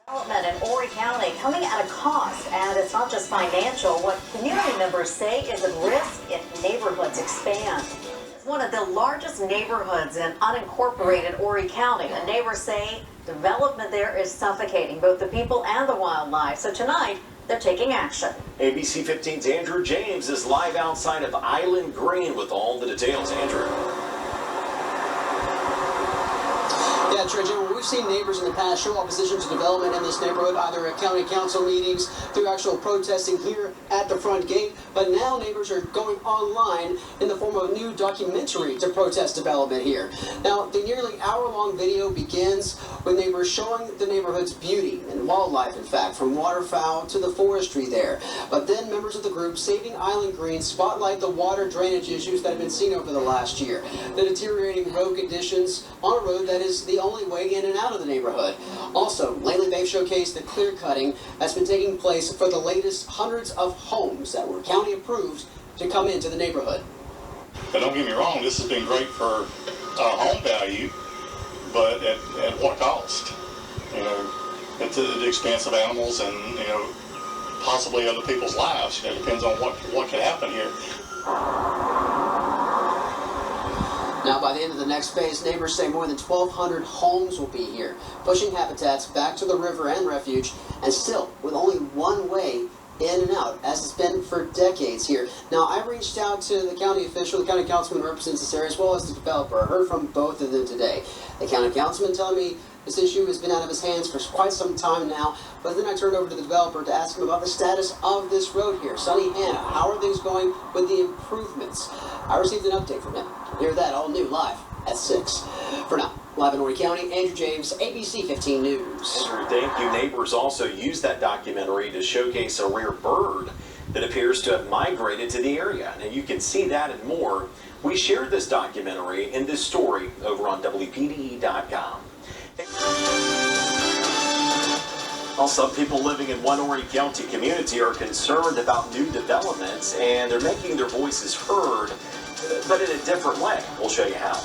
Development in Horry County coming at a cost, and it's not just financial. What community members say is at risk if neighborhoods expand. It's one of the largest neighborhoods in unincorporated Horry County, and neighbors say development there is suffocating both the people and the wildlife. So tonight, they're taking action. ABC 15's Andrew James is live outside of Island Green with all the details. Andrew. Yeah, Trey, we've seen neighbors in the past show opposition to development in this neighborhood, either at county council meetings, through actual protesting here at the front gate. But now neighbors are going online in the form of a new documentary to protest development here. Now, the nearly hour-long video begins with neighbors showing the neighborhood's beauty and wildlife, in fact, from waterfowl to the forestry there. But then members of the group Saving Island Green spotlight the water drainage issues that have been seen over the last year, the deteriorating road conditions on a road that is the only way in and out of the neighborhood. Also, lately they've showcased the clear cutting that's been taking place for the latest hundreds of homes that were county approved to come into the neighborhood. But don't get me wrong, this has been great for home value, but at what cost? You know, at the expense of animals and, you know, possibly other people's lives. You know, it depends on what could happen here. Now, by the end of the next phase, neighbors say more than 1,200 homes will be here, pushing habitats back to the river and refuge, and still with only one way in and out, as it's been for decades here. Now, I reached out to the county official, the county councilman who represents this area, as well as the developer. I heard from both of them today. The county councilman telling me this issue has been out of his hands for quite some time now, but then I turned over to the developer to ask him about the status of this road here. Sonny Hanna, how are things going with the improvements? I received an update from him. Hear that all new live at 6. For now, live in Horry County, Andrew James, ABC 15 News. Andrew, thank you. Neighbors also used that documentary to showcase a rare bird that appears to have migrated to the area. Now you can see that and more. We shared this documentary in this story over on WPDE.com. Well, some people living in one Horry County community are concerned about new developments, and they're making their voices heard, but in a different way. We'll show you how.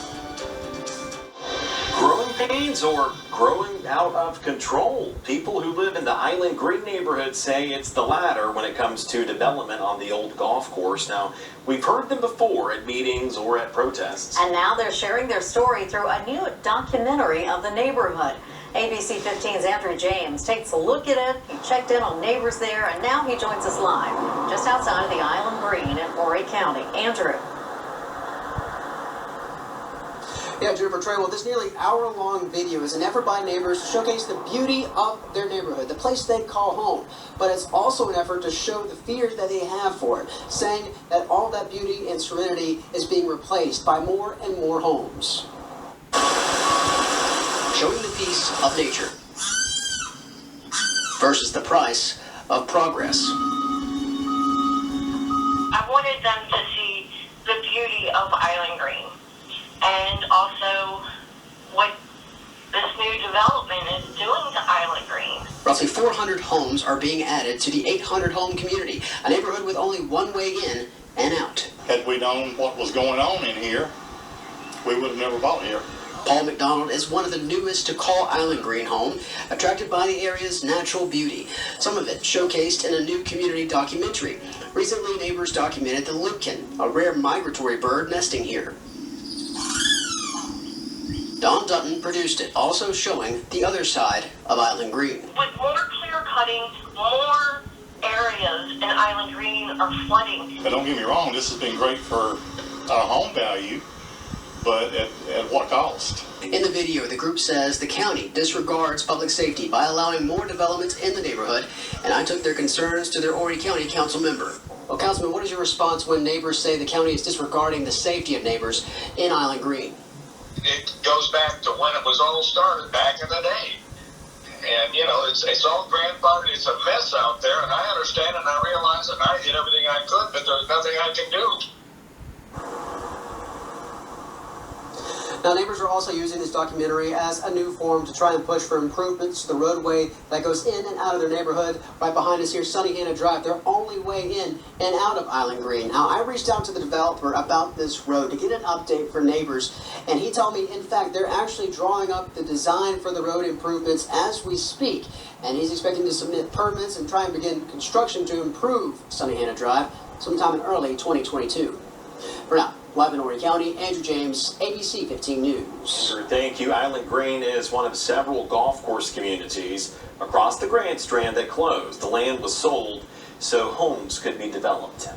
Growing pains or growing out of control? People who live in the Island Green neighborhood say it's the latter when it comes to development on the old golf course. Now, we've heard them before at meetings or at protests. And now they're sharing their story through a new documentary of the neighborhood. ABC 15's Andrew James takes a look at it. He checked in on neighbors there, and now he joins us live just outside of the Island Green in Horry County. Andrew. Yeah, Jennifer Trey, well, this nearly hour-long video is an effort by neighbors to showcase the beauty of their neighborhood, the place they call home. But it's also an effort to show the fears that they have for it, saying that all that beauty and serenity is being replaced by more and more homes. Showing the peace of nature versus the price of progress. I wanted them to see the beauty of Island Green and also what this new development is doing to Island Green. Roughly 400 homes are being added to the 800-home community, a neighborhood with only one way in and out. Had we known what was going on in here, we would have never bought here. Paul McDonald is one of the newest to call Island Green home, attracted by the area's natural beauty. Some of it showcased in a new community documentary. Recently, neighbors documented the limpkin, a rare migratory bird nesting here. Don Dutton produced it, also showing the other side of Island Green. With more clear cutting, more areas in Island Green are flooding. But don't get me wrong, this has been great for home value, but at what cost? In the video, the group says the county disregards public safety by allowing more developments in the neighborhood, and I took their concerns to their Horry County council member. Well, Councilman, what is your response when neighbors say the county is disregarding the safety of neighbors in Island Green? It goes back to when it was all started, back in the day. And, you know, it's all grandfathered. It's a mess out there, and I understand and I realize and I did everything I could, but there's nothing I can do. Now, neighbors are also using this documentary as a new forum to try and push for improvements to the roadway that goes in and out of their neighborhood. Right behind us here, Sunny Hannah Drive, their only way in and out of Island Green. Now, I reached out to the developer about this road to get an update for neighbors, and he told me, in fact, they're actually drawing up the design for the road improvements as we speak, and he's expecting to submit permits and try and begin construction to improve Sunny Hannah Drive sometime in early 2022. For now, live in Horry County, Andrew James, ABC 15 News. Andrew, thank you. Island Green is one of several golf course communities across the Grand Strand that closed. The land was sold so homes could be developed.